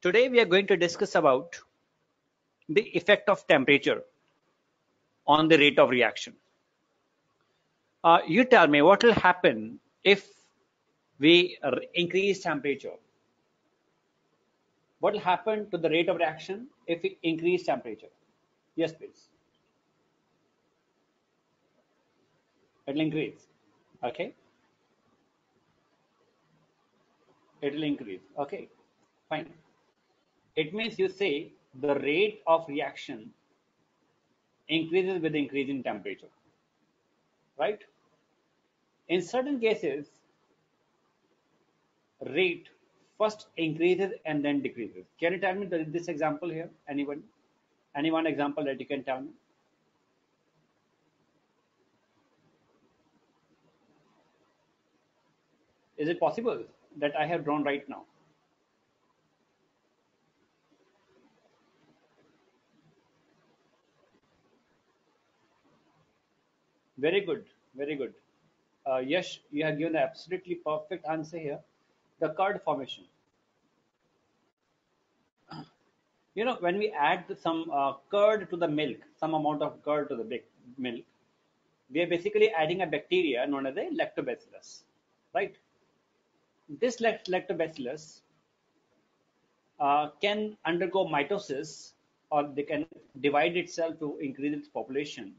Today we are going to discuss about the effect of temperature on the rate of reaction. You tell me what will happen if we increase temperature. What will happen to the rate of reaction if we increase temperature? Yes, please. It will increase. Okay. It will increase. Okay. Fine. It means you say the rate of reaction increases with the increase in temperature. Right? In certain cases, rate first increases and then decreases. Can you tell me this example here? Anyone? Any one example that you can tell me? Is it possible that I have drawn right now? Very good, very good. Yes, you have given the absolutely perfect answer here. The curd formation. You know, when we add some curd to the milk, some amount of curd to the milk, we are basically adding a bacteria known as a lactobacillus, right? This lactobacillus can undergo mitosis, or they can divide itself to increase its population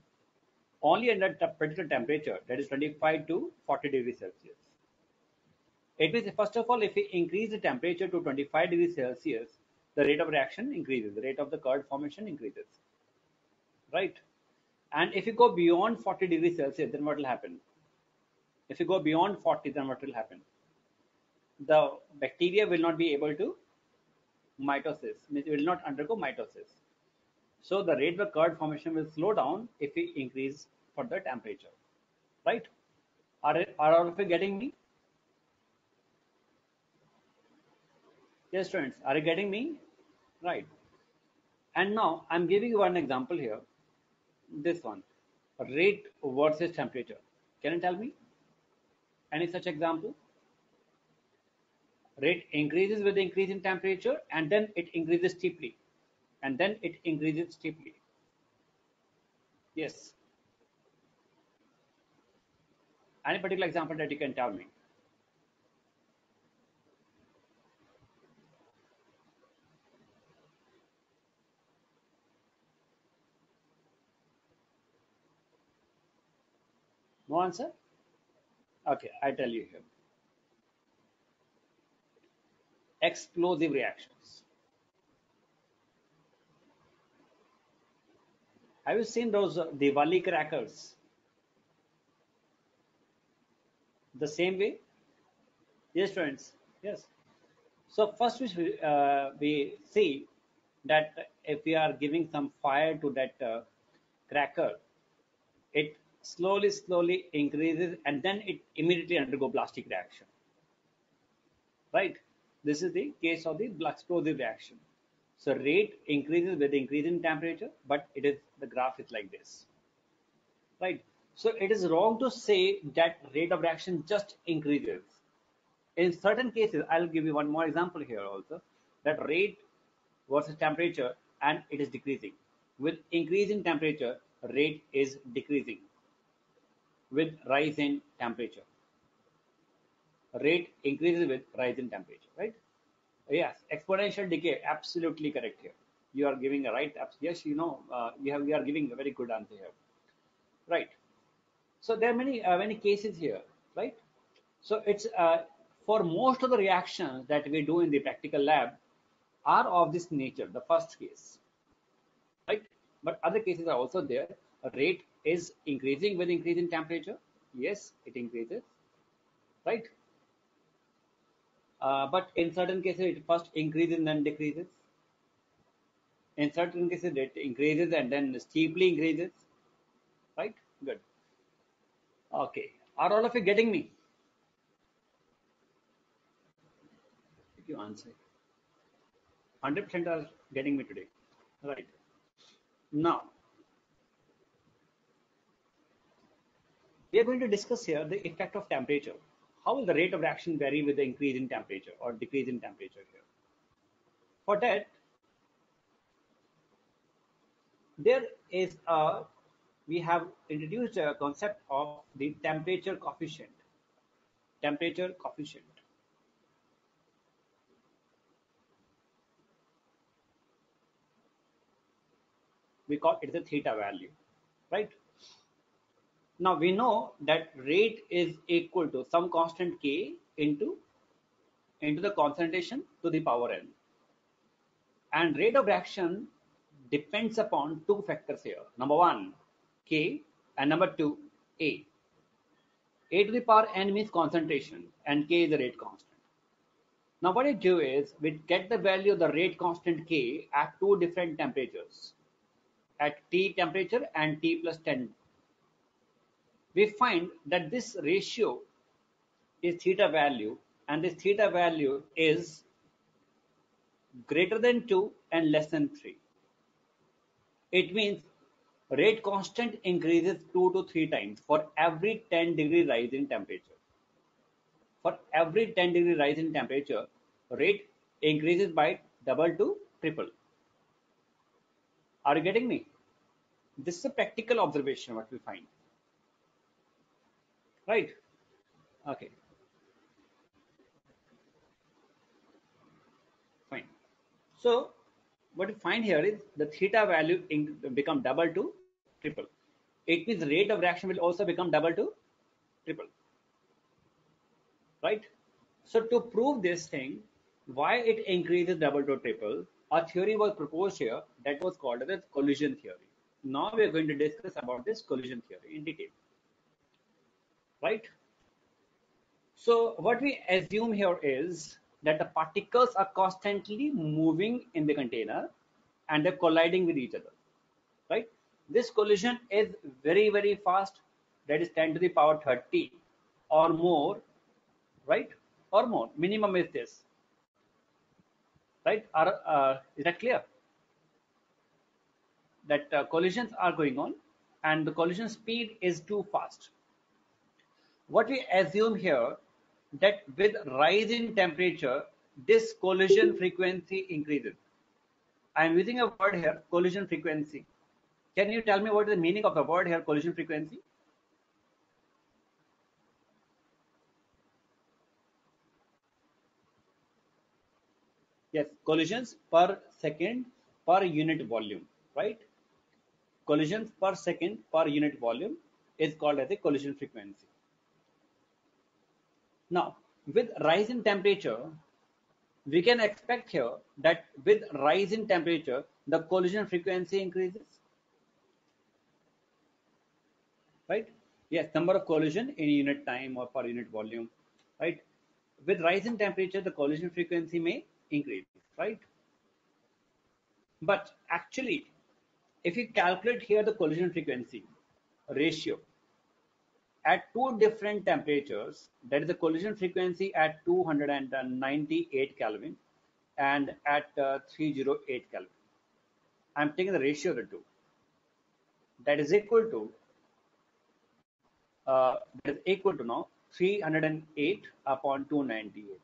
only under a particular temperature, that is 25 to 40 degrees Celsius. It means, first of all, if we increase the temperature to 25 degrees Celsius, the rate of reaction increases, the rate of the curd formation increases, right? And if you go beyond 40 degrees Celsius, then what will happen? If you go beyond 40, then what will happen? The bacteria will not be able to mitosis, means it will not undergo mitosis. So the rate of curd formation will slow down if we increase further temperature, right? Are all of you getting me? Yes, students, are you getting me? Right. And now I'm giving you one example here. This one, rate versus temperature. Can you tell me any such example? Rate increases with the increase in temperature, and then it increases steeply, and then it increases steeply. Yes. Any particular example that you can tell me? No answer? Okay, I tell you here. Explosive reactions. Have you seen those Diwali crackers? The same way? Yes, friends. Yes. So first we see that if we are giving some fire to that cracker, it slowly increases, and then it immediately undergo plastic reaction. Right? This is the case of the explosive reaction. So rate increases with the increase in temperature, but the graph is like this. Right? So it is wrong to say that rate of reaction just increases. In certain cases, I'll give you one more example here also, that rate versus temperature, and it is decreasing. With increase in temperature, rate is decreasing. With rise in temperature, rate increases with rise in temperature, right? Yes, exponential decay, absolutely correct here. You are giving a right, yes, you know, you are giving a very good answer here, right? So there are many cases here, right? So it's for most of the reactions that we do in the practical lab are of this nature, the first case, right? But other cases are also there. Rate is increasing with increase in temperature. Yes, it increases, right? But in certain cases, it first increases and then decreases. In certain cases, it increases and then steeply increases, right? Good. Okay. Are all of you getting me? If you answer, 100% are getting me today, right? Now, we are going to discuss here the effect of temperature. How will the rate of reaction vary with the increase in temperature or decrease in temperature here? For that, there is a we have introduced a concept of the temperature coefficient. Temperature coefficient. We call it the theta value, right? Now we know that rate is equal to some constant k into the concentration to the power n, and rate of reaction depends upon two factors here. Number one, k, and number two, a. A to the power n means concentration, and k is the rate constant. Now what we do is we get the value of the rate constant k at two different temperatures, at T temperature and T plus 10. We find that this ratio is theta value, and this theta value is greater than 2 and less than 3. It means rate constant increases 2 to 3 times for every 10-degree rise in temperature. For every 10-degree rise in temperature, rate increases by double to triple. Are you getting me? This is a practical observation what we find. Right? Okay. Fine. So what we find here is the theta value become double to triple. It means rate of reaction will also become double to triple. Right? So to prove this thing, why it increases double to triple, a theory was proposed here that was called as collision theory. Now we are going to discuss about this collision theory in detail. Right? So what we assume here is that the particles are constantly moving in the container and they're colliding with each other. Right? This collision is very, very fast, that is 10 to the power 30 or more, right? Or more. Minimum is this. Right? Is that clear? That collisions are going on and the collision speed is too fast. What we assume here that with rise in temperature, this collision frequency increases. I am using a word here, collision frequency. Can you tell me what is the meaning of the word here, collision frequency? Yes, collisions per second per unit volume, right? Collisions per second per unit volume is called as a collision frequency. Now, with rise in temperature, we can expect here that with rise in temperature, the collision frequency increases, right? Yes, number of collision in unit time or per unit volume, right? With rise in temperature, the collision frequency may increase, right? But actually, if you calculate here the collision frequency ratio at two different temperatures, that is the collision frequency at 298 Kelvin and at 308 Kelvin. I'm taking the ratio of the two. That is equal to now 308 upon 298.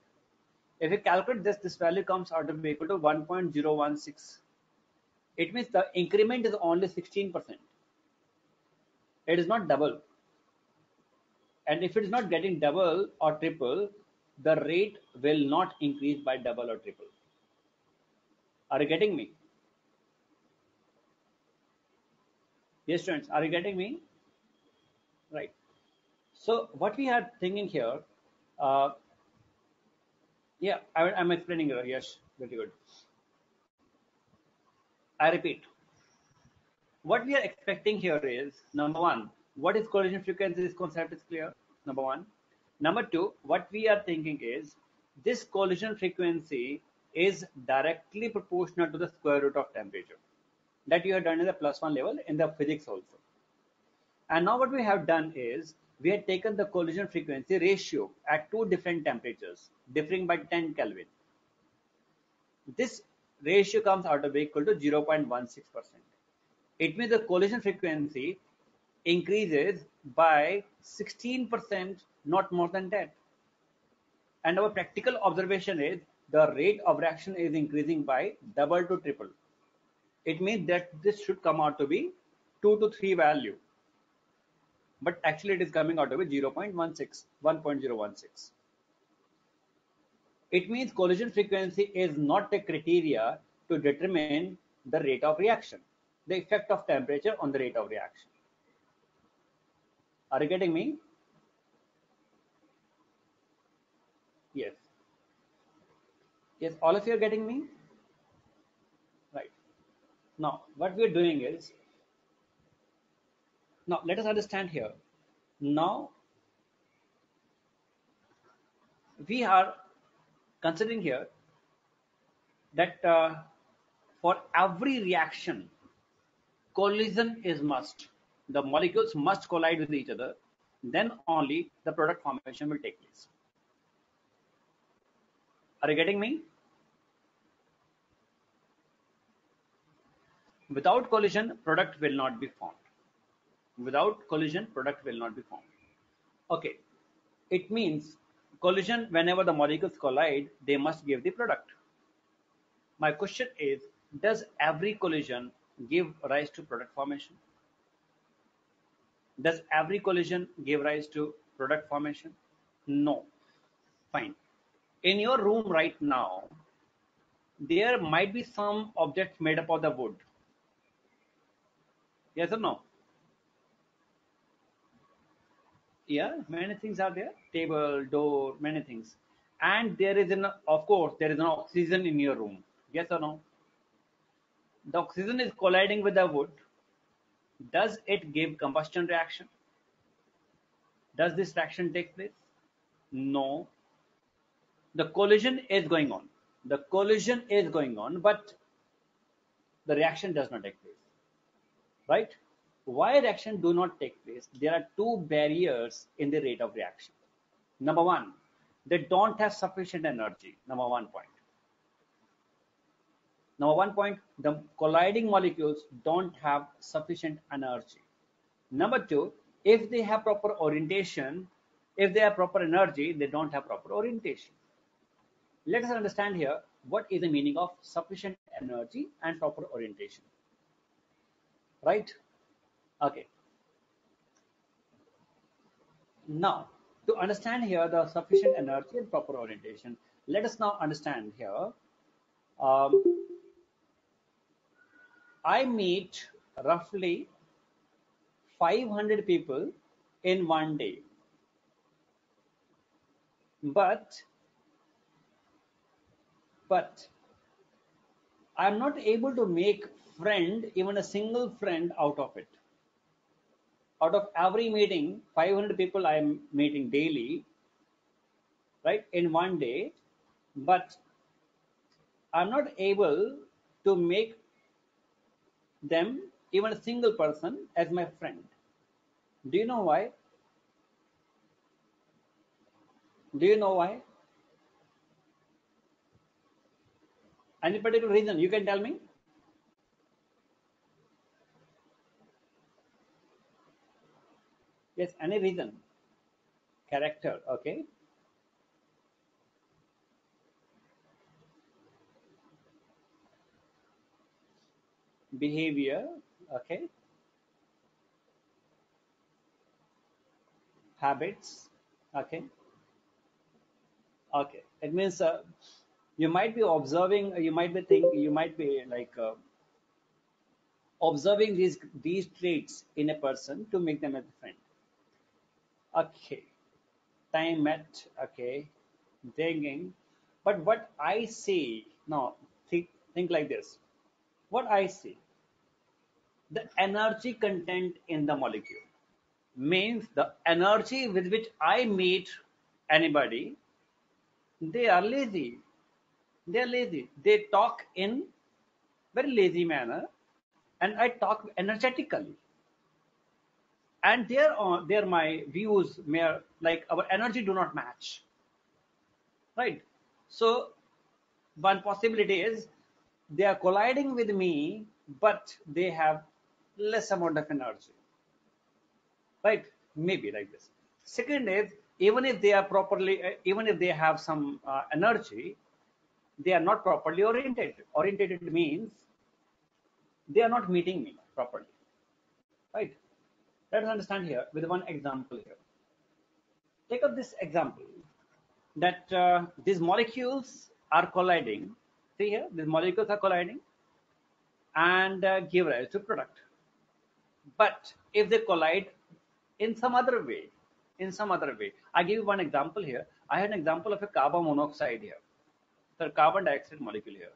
If you calculate this value comes out to be equal to 1.016. It means the increment is only 16%. It is not double. And if it is not getting double or triple, the rate will not increase by double or triple. Are you getting me? Yes, students, are you getting me? Right. So what we are thinking here, yeah, I'm explaining here. Yes, very good. I repeat, what we are expecting here is, number one, what is collision frequency? This concept is clear, number one. Number two, what we are thinking is, this collision frequency is directly proportional to the square root of temperature. That you have done in the +1 level in the physics also. And now what we have done is, we have taken the collision frequency ratio at two different temperatures, differing by 10 Kelvin. This ratio comes out to be equal to 0.16%. It means the collision frequency increases by 16%, not more than that. And our practical observation is the rate of reaction is increasing by double to triple. It means that this should come out to be 2 to 3 value, but actually it is coming out to be 0.16, 1.016. It means collision frequency is not a criteria to determine the rate of reaction, the effect of temperature on the rate of reaction. Are you getting me? Yes. Yes, all of you are getting me? Right. Now, what we are doing is, now let us understand here. Now, we are considering here that for every reaction, collision is must. The molecules must collide with each other, then only the product formation will take place. Are you getting me? Without collision, product will not be formed. Without collision, product will not be formed. Okay, it means collision, whenever the molecules collide, they must give the product. My question is, does every collision give rise to product formation? Does every collision give rise to product formation? No. Fine. In your room right now, there might be some objects made up of the wood. Yes or no? Yeah, many things are there. Table, door, many things. And there is of course, there is an oxygen in your room. Yes or no? The oxygen is colliding with the wood. Does it give combustion reaction? Does this reaction take place? No. The collision is going on. The collision is going on, but the reaction does not take place. Right? Why reaction do not take place? There are two barriers in the rate of reaction. Number one, they don't have sufficient energy. Number one point. Number one point, the colliding molecules don't have sufficient energy. Number two, if they have proper orientation, if they have proper energy, they don't have proper orientation. Let us understand here what is the meaning of sufficient energy and proper orientation. Right? Okay. Now, to understand here the sufficient energy and proper orientation, let us now understand here. Um, I meet roughly 500 people in one day, but I'm not able to make friend, even a single friend out of it. Out of every meeting, 500 people I am meeting daily, right, in one day, but I'm not able to make them, even a single person, as my friend. Do you know why? Do you know why? Any particular reason? You can tell me. Yes, any reason. Character, okay. Behavior, okay. Habits, okay. Okay. It means you might be observing, you might be thinking, you might be like observing these traits in a person to make them as a friend. Okay. Time met, okay. Thinking. But what I see, no, think like this. What I see, the energy content in the molecule means the energy with which I meet anybody, they are lazy. They are lazy. They talk in very lazy manner, and I talk energetically. And there my views, like our energy do not match, right? So one possibility is they are colliding with me, but they have less amount of energy, right? Maybe like this. Second is, even if they are properly, even if they have some energy, they are not properly orientated. Orientated means they are not meeting me properly, right? Let us understand here with one example here. Take up this example that these molecules are colliding. See here, these molecules are colliding and give rise to product. But if they collide in some other way, I give you one example here. I had an example of a carbon monoxide here, the carbon dioxide molecule here,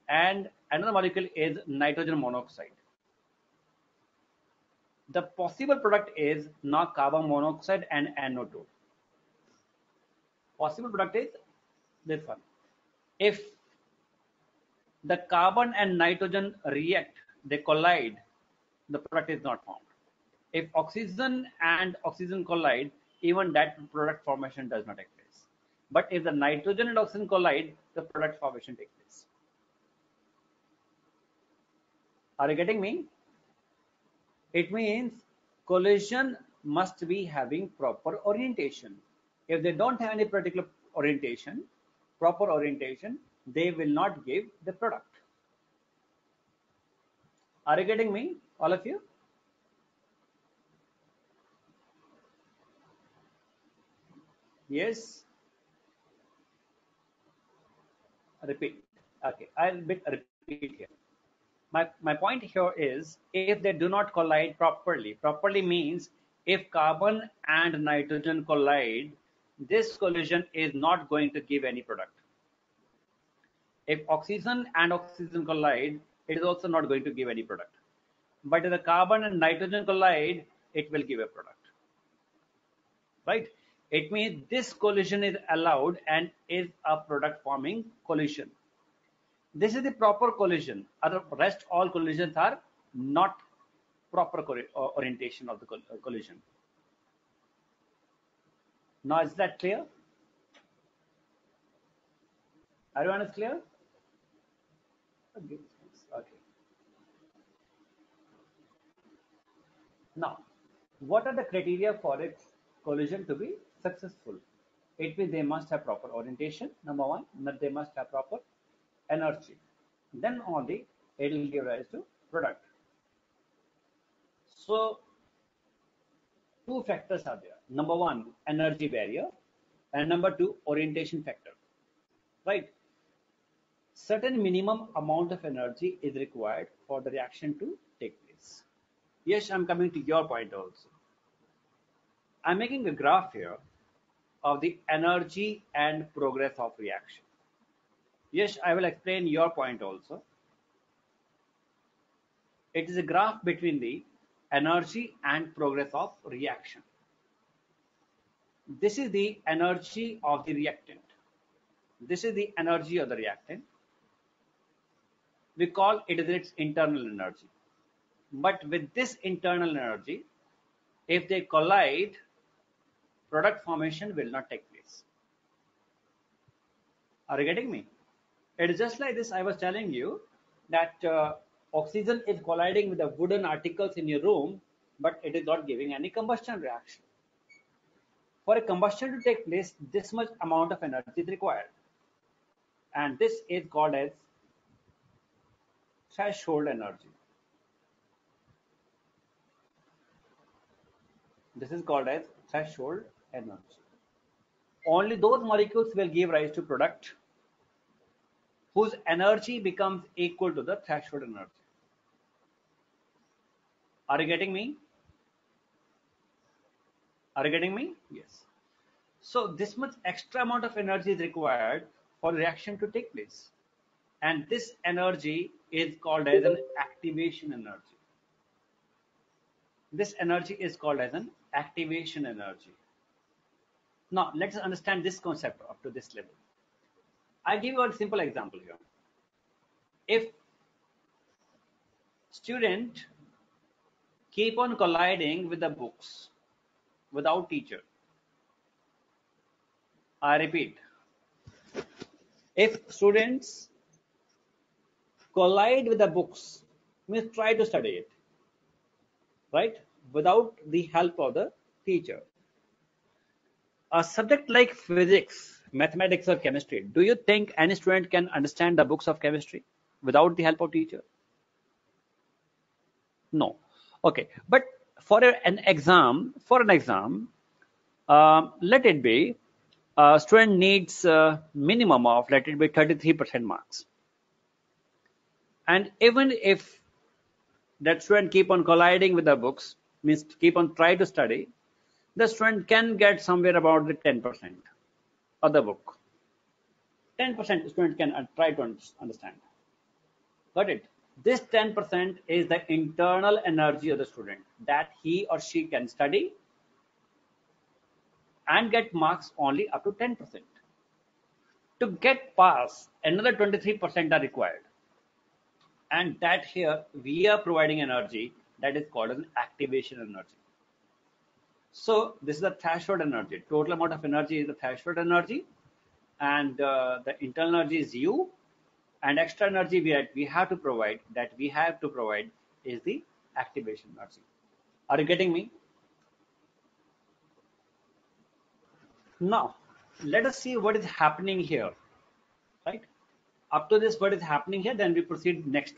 and another molecule is nitrogen monoxide. The possible product is now carbon monoxide and NO2. Possible product is this one. If the carbon and nitrogen react, they collide, the product is not formed. If oxygen and oxygen collide, even that product formation does not take place. But if the nitrogen and oxygen collide, the product formation takes place. Are you getting me? It means collision must be having proper orientation. If they don't have any particular orientation, proper orientation, they will not give the product. Are you getting me, all of you? Yes. Repeat. Okay, I'll repeat here. My point here is if they do not collide properly means if carbon and nitrogen collide, this collision is not going to give any product. If oxygen and oxygen collide, it is also not going to give any product. But if the carbon and nitrogen collide, it will give a product. Right? It means this collision is allowed and is a product forming collision. This is the proper collision. Other rest all collisions are not proper orientation of the collision. Now is that clear? Everyone is clear? Okay. Now, what are the criteria for its collision to be successful? It means they must have proper orientation, number one, that they must have proper energy. Then only it will give rise to product. So, two factors are there. Number one, energy barrier, and number two, orientation factor. Right? Certain minimum amount of energy is required for the reaction to take place. Yes, I'm coming to your point also. I'm making a graph here of the energy and progress of reaction. Yes, I will explain your point also. It is a graph between the energy and progress of reaction. This is the energy of the reactant. This is the energy of the reactant. We call it as its internal energy. But with this internal energy, if they collide, product formation will not take place. Are you getting me? It is just like this. I was telling you that oxygen is colliding with the wooden articles in your room, but it is not giving any combustion reaction. For a combustion to take place, this much amount of energy is required. And this is called as threshold energy. This is called as threshold energy. Only those molecules will give rise to product whose energy becomes equal to the threshold energy. Are you getting me? Are you getting me? Yes. So this much extra amount of energy is required for the reaction to take place. And this energy is called as an activation energy. This energy is called as an activation energy. Now, let's understand this concept up to this level. I'll give you a simple example here. If student keep on colliding with the books without teacher, I repeat, if students collide with the books, means try to study it, right, without the help of the teacher. A subject like physics mathematics or chemistry, do you think any student can understand the books of chemistry without the help of teacher? No. Okay, but for an exam, let it be, student needs minimum of, let it be, 33% marks. And even if that student keep on colliding with the books, means keep on try to study, the student can get somewhere about the 10% of the book. 10% student can try to understand. Got it? This 10% is the internal energy of the student that he or she can study and get marks only up to 10%. To get pass, another 23% are required. And that here we are providing energy that is called an activation energy. So this is the threshold energy. Total amount of energy is the threshold energy, and the internal energy is U, and extra energy we have to provide is the activation energy. Are you getting me? Now, let us see what is happening here, right? Up to this, what is happening here, then we proceed next.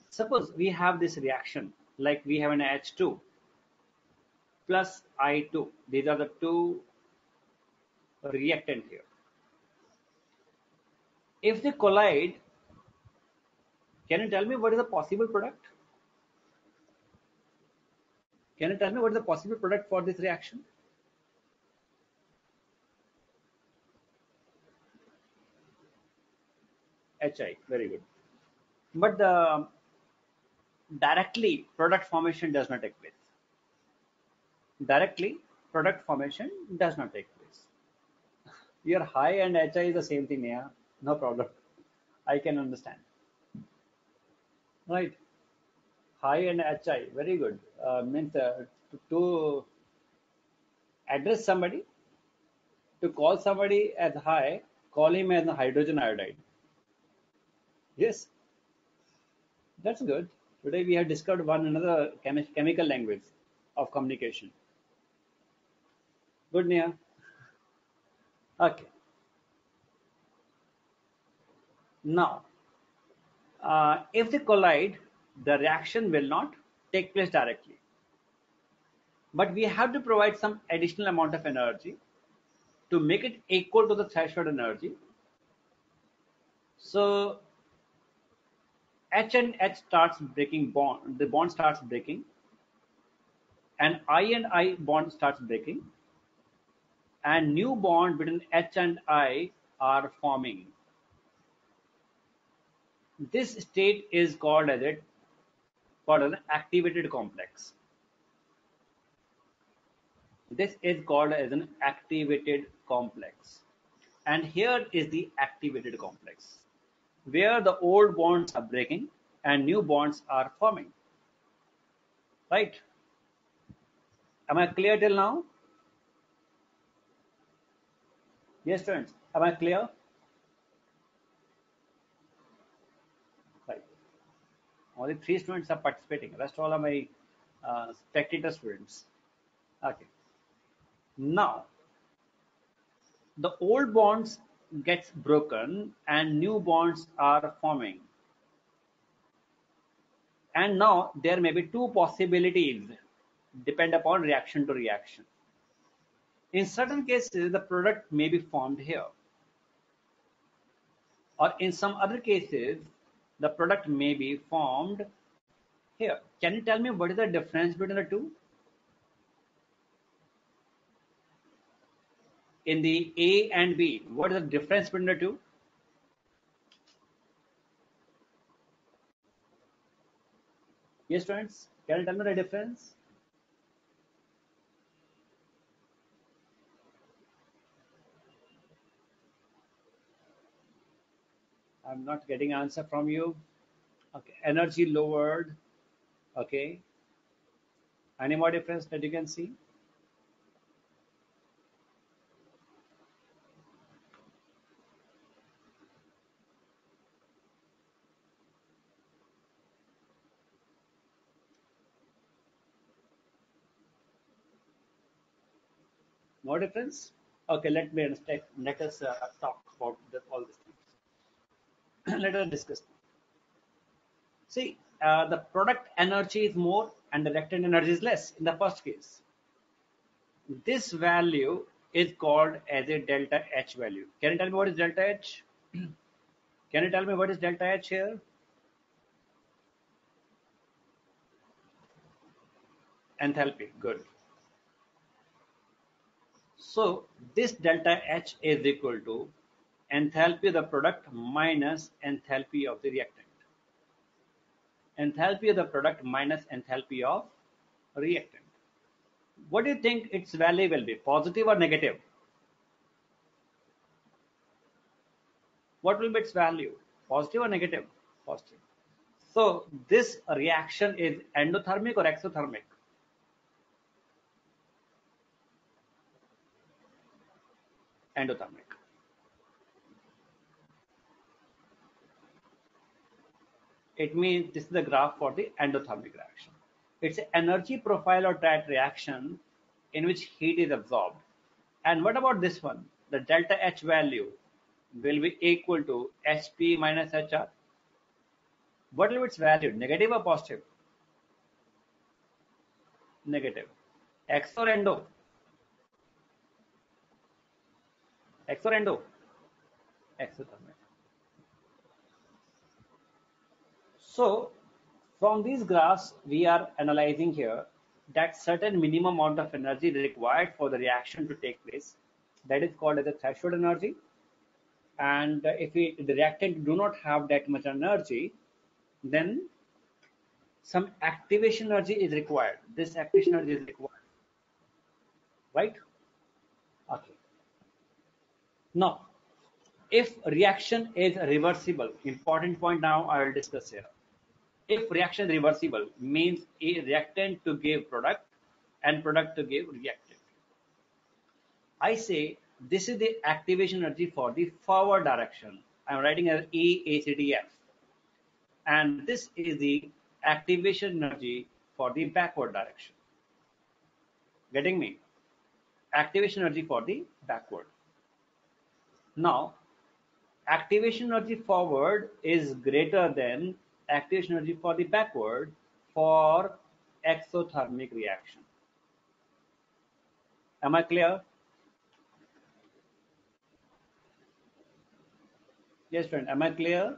Suppose we have this reaction, like we have an H2 plus I2. These are the two reactant here. If they collide, can you tell me what is the possible product? Can you tell me what is the possible product for this reaction? HI, very good. But directly product formation does not take place. Directly product formation does not take place. Your high and HI is the same thing, yeah. No problem. I can understand. Right. High and HI, very good. Means to address somebody, to call somebody as high, call him as a hydrogen iodide. Yes, that's good. Today we have discovered one another chemical language of communication. Good, Nia. Okay. Now, if they collide, the reaction will not take place directly. But we have to provide some additional amount of energy to make it equal to the threshold energy. So H and H starts breaking bond, the bond starts breaking, and I bond starts breaking, and new bond between H and I are forming. This state is called as an activated complex. This is called as an activated complex. And here is the activated complex, where the old bonds are breaking and new bonds are forming. Right? Am I clear till now? Yes, students. Am I clear? Right. Only 3 students are participating. Rest all are my spectator students. Okay. Now, the old bonds gets broken and new bonds are forming. And now there may be 2 possibilities, depend upon reaction to reaction. In certain cases, the product may be formed here, or in some other cases, the product may be formed here. Can you tell me what is the difference between the two? In the A and B, what is the difference between the two? Yes, students, can you tell me the difference? I'm not getting answer from you. Okay, energy lowered. Okay, any more difference that you can see? More difference? Okay, let us talk about all these things. Let us discuss. See, the product energy is more and the reactant energy is less in the first case. This value is called as a delta H value. Can you tell me what is delta H? Can you tell me what is delta H here? Enthalpy. Good. So this delta H is equal to enthalpy of the product minus enthalpy of the reactant. Enthalpy of the product minus enthalpy of reactant. What do you think its value will be? Positive or negative? What will be its value? Positive or negative? Positive. So this reaction is endothermic or exothermic? Endothermic. It means this is the graph for the endothermic reaction. It's an energy profile of that reaction in which heat is absorbed. And what about this one? The delta H value will be equal to HP minus HR. What will be its value? Negative or positive? Negative. X or endo? X or endo? Exothermic. So from these graphs, we are analyzing here that certain minimum amount of energy is required for the reaction to take place. That is called as the threshold energy. And if the reactant do not have that much energy, then some activation energy is required. This activation energy is required, right? Okay. Now, if reaction is reversible, important point now I will discuss here. If reaction reversible means a reactant to give product and product to give reactant. I say this is the activation energy for the forward direction. I am writing as EACDF. And this is the activation energy for the backward direction. Getting me? Activation energy for the backward. Now, activation energy forward is greater than activation energy for the backward for exothermic reaction. Am I clear? Yes, friend. Am I clear?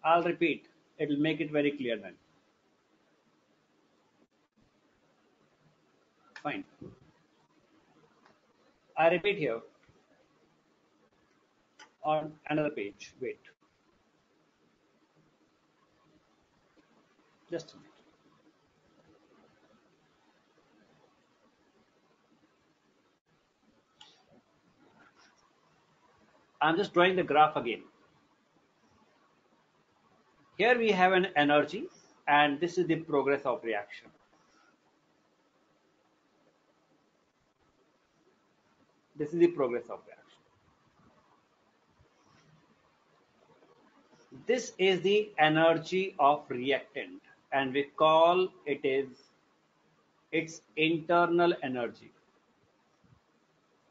I'll repeat. It will make it very clear then. Fine. I repeat here on another page. Wait. Just a minute. I'm just drawing the graph again. Here we have an energy, and this is the progress of reaction. This is the progress of reaction. This is the energy of reactant, and we call it is its internal energy.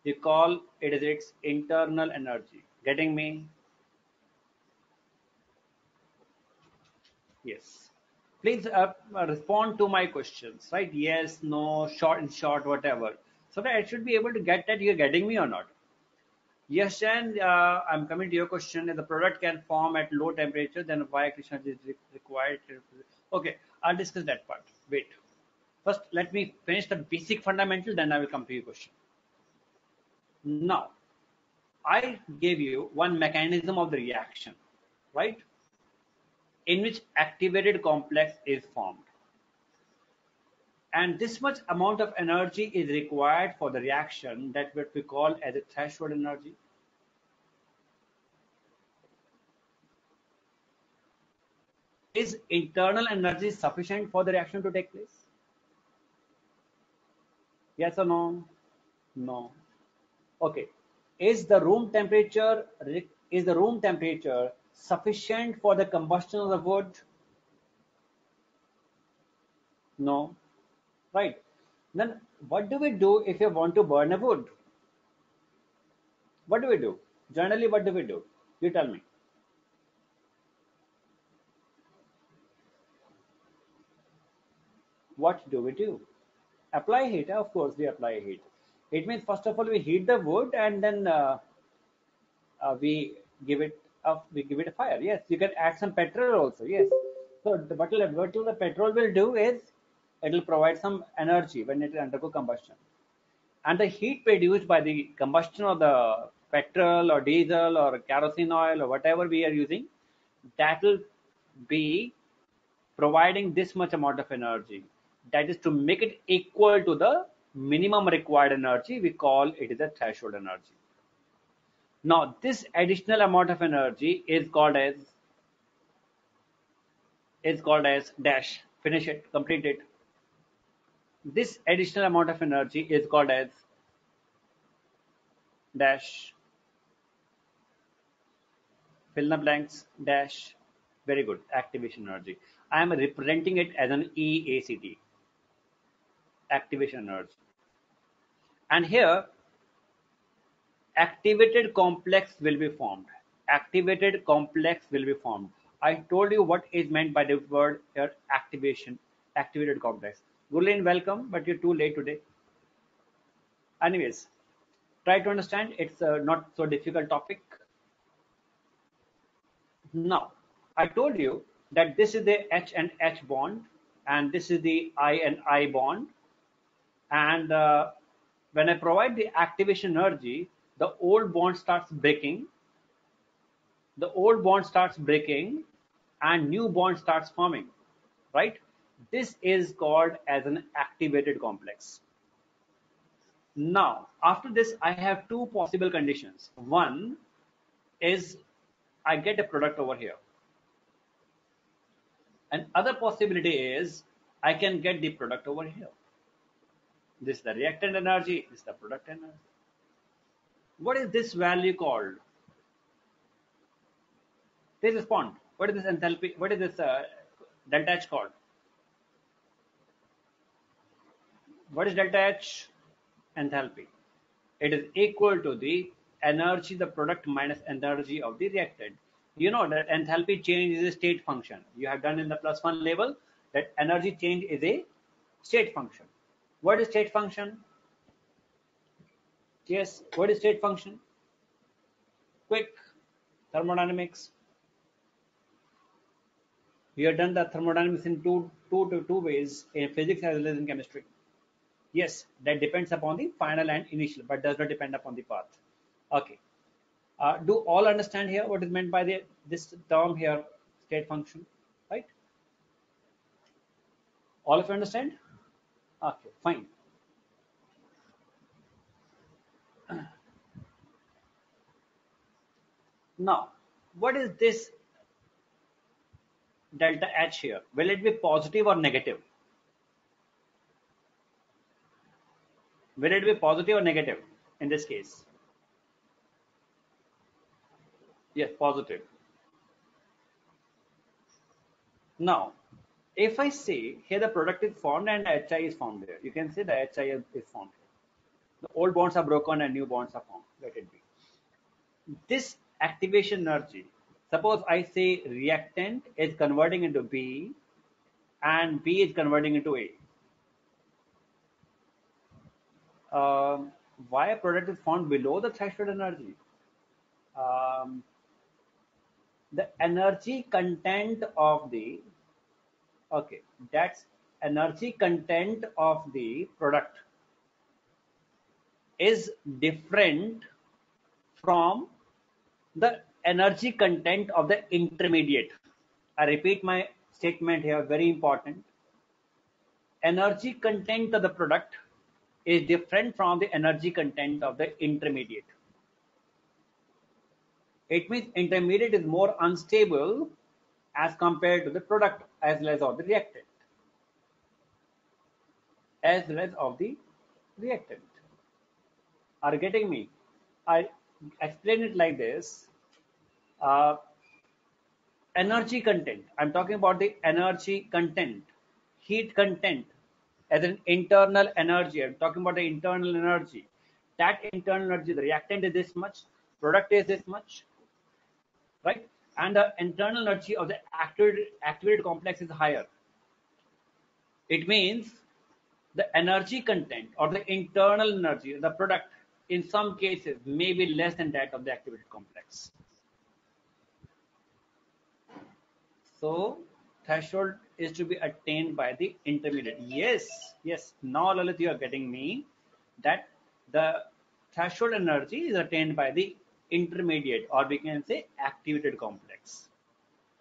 We call it is its internal energy. Getting me? Yes. Please respond to my questions, right? Yes, no, short, in short, whatever. So that I should be able to get that you're getting me or not. Yes, and I'm coming to your question. If the product can form at low temperature, then why activation is required? Okay, I'll discuss that part. Wait. First, let me finish the basic fundamental, then I will come to your question. Now, I gave you one mechanism of the reaction, right? In which activated complex is formed. And this much amount of energy is required for the reaction, that what we call as a threshold energy. Is internal energy sufficient for the reaction to take place? Yes or no? No. Okay. Is the room temperature sufficient for the combustion of the wood? No. Right. Then what do we do if you want to burn a wood? What do we do? Generally, what do we do? You tell me. What do we do? Apply heat. Of course, we apply heat. It means first of all we heat the wood and then we give it a fire. Yes, you can add some petrol also. Yes. So what the petrol will do is it will provide some energy when it undergo combustion, and the heat produced by the combustion of the petrol or diesel or kerosene oil or whatever we are using, that will be providing this much amount of energy. That is to make it equal to the minimum required energy. We call it is a threshold energy. Now, this additional amount of energy is called as dash. Finish it, complete it. This additional amount of energy is called as dash. Fill the blanks dash. Very good. Activation energy. I am representing it as an EACT. Activation energy. And here activated complex will be formed. Activated complex will be formed. I told you what is meant by the word here, activation, activated complex. Gurleen, welcome, but you're too late today. Anyways, try to understand. It's a not so difficult topic. Now, I told you that this is the H and H bond, and this is the I and I bond. And when I provide the activation energy, the old bond starts breaking, and new bond starts forming, right? This is called as an activated complex. Now, after this, I have two possible conditions. One is I get a product over here. And other possibility is I can get the product over here. This is the reactant energy, this is the product energy. What is this value called? This is bond. What is this enthalpy? What is this delta H called? What is delta H? Enthalpy. It is equal to the energy, the product minus energy of the reactant. You know that enthalpy change is a state function. You have done in the +1 level that energy change is a state function. What is state function? Yes, what is state function? Quick, thermodynamics. We have done the thermodynamics in two ways, in physics as well as in chemistry. Yes, that depends upon the final and initial, but does not depend upon the path. Okay. Do all understand here what is meant by this term here, state function, right? All of you understand? Okay, fine. Now, what is this delta H here? Will it be positive or negative? Will it be positive or negative in this case? Yes, positive. Now, if I say here the product is formed and HI is formed here, you can say the HI is formed here. The old bonds are broken and new bonds are formed. Let it be. This activation energy, suppose I say reactant is converting into B and B is converting into A. Why a product is formed below the threshold energy? Um, the energy content of the okay, that's energy content of the product is different from the energy content of the intermediate. I repeat my statement here, very important. Energy content of the product is different from the energy content of the intermediate. It means intermediate is more unstable as compared to the product as well as of the reactant. As well as of the reactant. Are you getting me? I explain it like this. Uh, energy content. I'm talking about the energy content, heat content. as an internal energy. I'm talking about the internal energy. That internal energy, the reactant is this much, product is this much, right? And the internal energy of the activated complex is higher. It means the energy content or the internal energy, the product, in some cases may be less than that of the activated complex. So threshold is to be attained by the intermediate. Yes, yes. Now, Lalit, you are getting me that the threshold energy is attained by the intermediate, or we can say activated complex.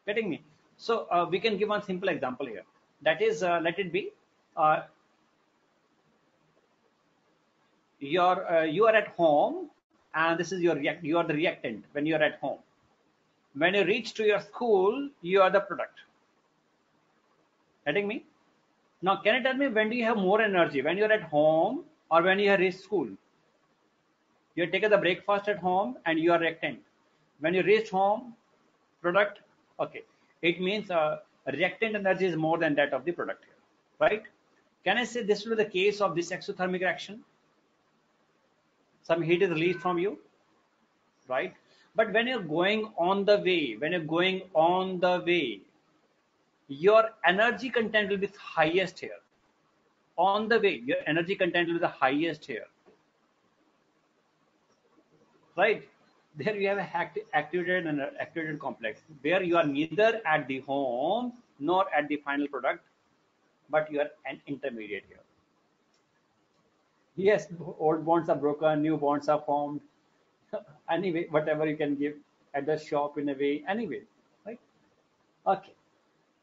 Getting me? So we can give one simple example here. That is, let it be, uh, you are at home, and this is your you are the reactant when you are at home. When you reach to your school, you are the product. Getting me? Now, can you tell me when do you have more energy? When you're at home or when you have reached school? You take the breakfast at home and you are reactant. When you reach home, product, okay. It means reactant energy is more than that of the product here, right? Can I say this will be the case of this exothermic reaction? Some heat is released from you, right? But when you're going on the way, your energy content will be highest here. On the way, your energy content will be the highest here, right? There you have a activated and activated complex where you are neither at the home nor at the final product, but you are an intermediate here. Yes, old bonds are broken, new bonds are formed. Anyway, whatever you can give at the shop in a way, anyway, right? Okay.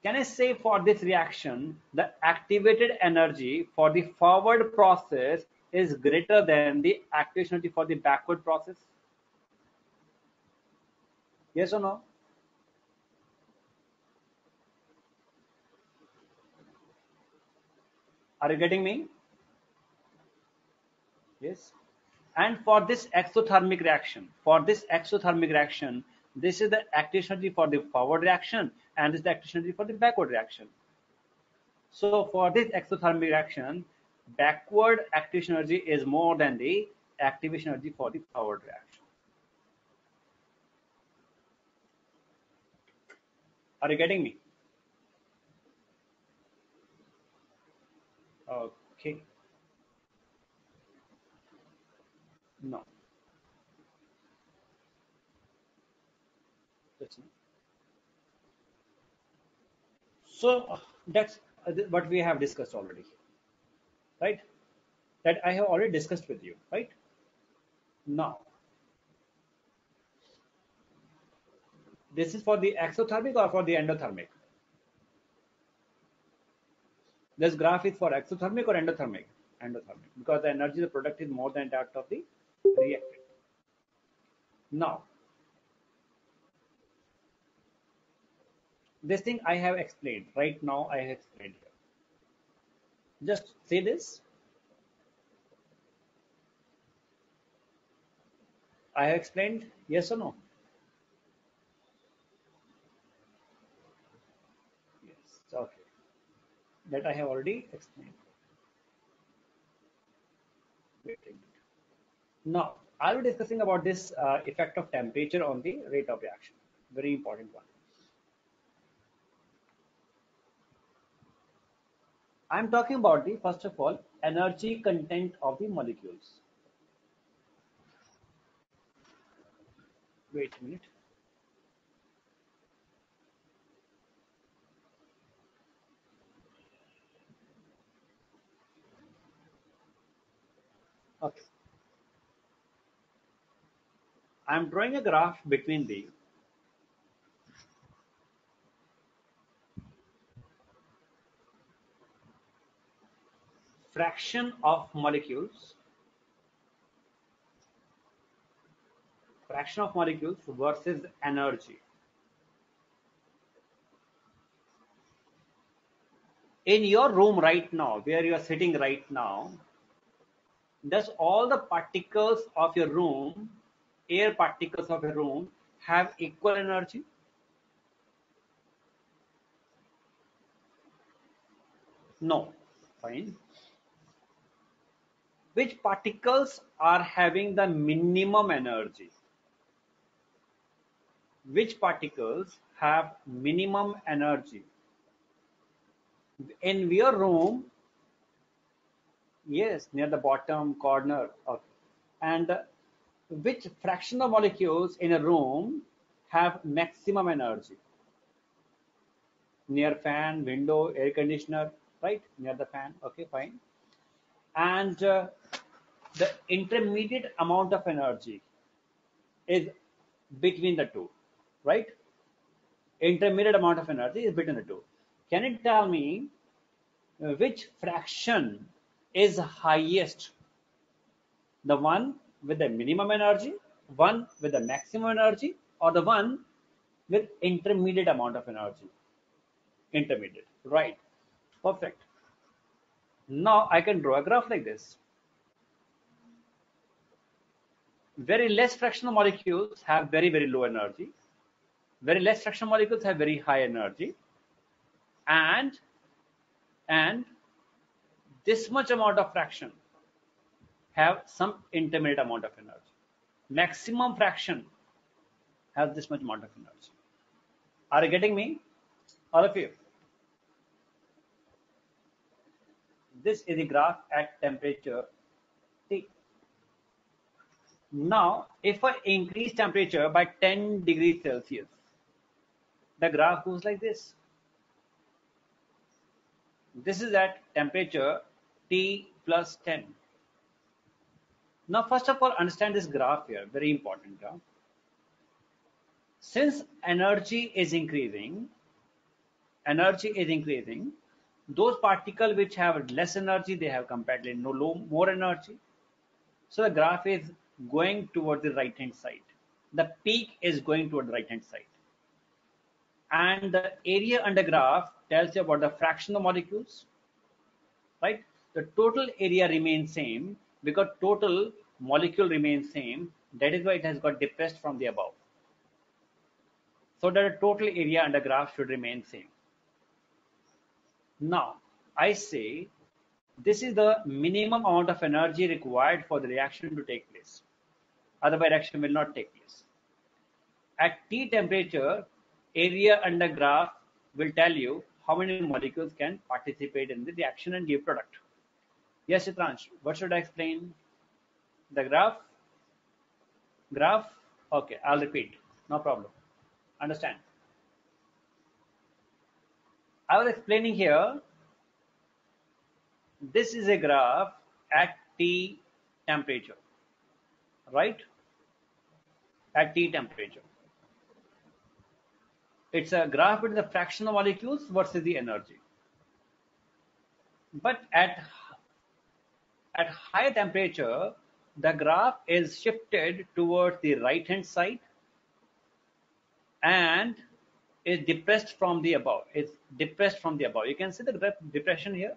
Can I say for this reaction, the activated energy for the forward process is greater than the activation energy for the backward process? Yes or no? Are you getting me? Yes. And for this exothermic reaction, this is the activation energy for the forward reaction, and this is the activation energy for the backward reaction. So for this exothermic reaction, backward activation energy is more than the activation energy for the forward reaction. Are you getting me? Okay. No. That's not. So that's what we have discussed already, right? That I have already discussed with you, right? Now, this is for the exothermic or for the endothermic? This graph is for exothermic or endothermic? Endothermic, because the energy of the product is more than that of the reactant. Now, this thing I have explained. Right now, I have explained here. Just say this. I have explained, yes or no? Yes. Okay. That I have already explained. Wait a minute. Now, I'll be discussing about this effect of temperature on the rate of reaction. Very important one. I'm talking about the, first of all, energy content of the molecules. Wait a minute. Okay. I'm drawing a graph between the fraction of molecules versus energy. In your room right now, where you are sitting right now, does all the particles of your room, air particles of your room, have equal energy? No. Fine. Which particles are having the minimum energy? Which particles have minimum energy? In your room, yes, near the bottom corner. Okay. And which fraction of molecules in a room have maximum energy? Near fan, window, air conditioner, right? Near the fan. Okay, fine. And the intermediate amount of energy is between the two, right? Intermediate amount of energy is between the two. Can you tell me which fraction is highest? The one with the minimum energy, one with the maximum energy, or the one with intermediate amount of energy? Intermediate, right? Perfect. Now I can draw a graph like this. Very less fractional molecules have very low energy. Very less fractional molecules have very high energy. And this much amount of fraction have some intermediate amount of energy. Maximum fraction has this much amount of energy. Are you getting me? All of you? This is the graph at temperature T. Now, if I increase temperature by 10 degrees Celsius, the graph goes like this. This is at temperature T plus 10. Now, first of all, understand this graph here, very important graph. Since energy is increasing, those particles which have less energy, they have comparatively more energy. So the graph is going toward the right hand side. The peak is going toward the right hand side. And the area under graph tells you about the fraction of molecules, right? The total area remains same because total molecule remains same. That is why it has got depressed from the above. So that the total area under graph should remain same. Now, I say this is the minimum amount of energy required for the reaction to take place. Otherwise, reaction will not take place. At T temperature, area under graph will tell you how many molecules can participate in the reaction and give product. Yes, Chitransh, what should I explain? The graph? Graph? Okay, I'll repeat. No problem. Understand? I was explaining here, this is a graph at T temperature, right? At T temperature. It's a graph between the fraction of molecules versus the energy. But at high temperature, the graph is shifted towards the right hand side and is depressed from the above. It's depressed from the above. You can see the depression here.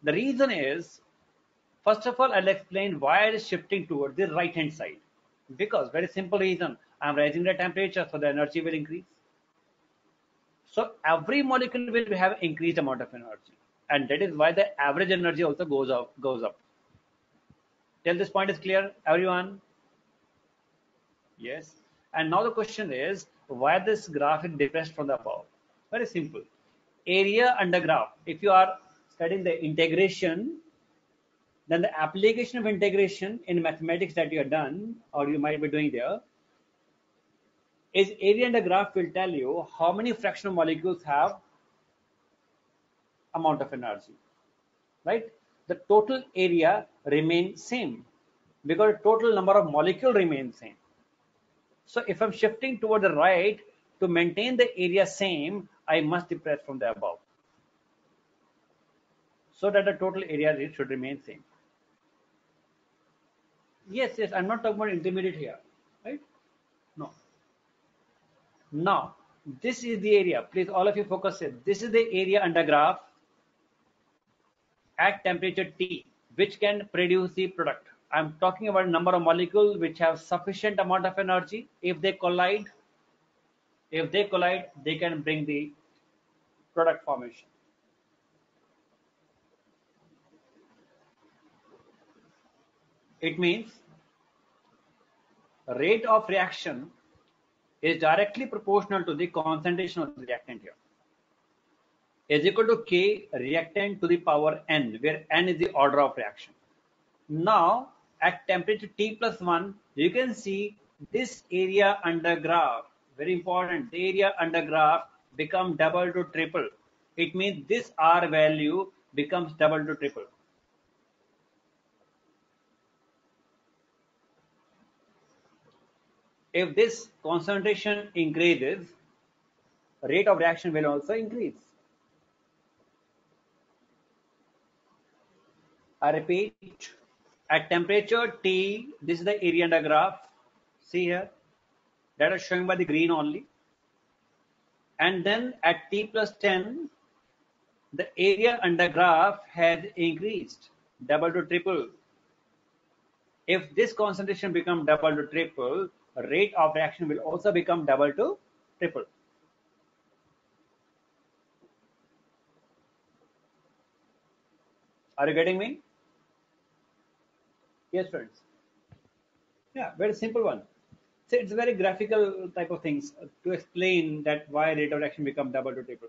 The reason is, first of all, I'll explain why it is shifting towards the right hand side. Because very simple reason, I'm raising the temperature, so the energy will increase. So every molecule will have increased amount of energy, and that is why the average energy also goes up. Till this point is clear, everyone? Yes. And now the question is, why this graph is depressed from the above? Very simple. Area under graph. If you are studying the integration, then the application of integration in mathematics that you have done or you might be doing there is area under graph will tell you how many fractional molecules have amount of energy, right? The total area remains same because the total number of molecule remains same. So if I'm shifting toward the right to maintain the area same, I must depress from the above so that the total area should remain same. Yes, I'm not talking about intermediate here, right? No. Now, this is the area. Please, all of you focus here. This is the area under graph at temperature T, which can produce the product. I'm talking about number of molecules which have sufficient amount of energy. If they collide, they can bring the product formation. It means rate of reaction is directly proportional to the concentration of the reactant here, is equal to K reactant to the power N, where N is the order of reaction. Now, at temperature T plus 1, you can see this area under graph, very important, the area under graph become double to triple. It means this R value becomes double to triple. If this concentration increases, rate of reaction will also increase. I repeat, at temperature T, this is the area under graph. See here, that is showing by the green only. And then at T plus 10, the area under graph has increased double to triple. If this concentration becomes double to triple, rate of reaction will also become double to triple. Are you getting me? Yes, friends. Yeah, very simple one. So it's a very graphical type of things to explain that why rate of reaction become double to triple.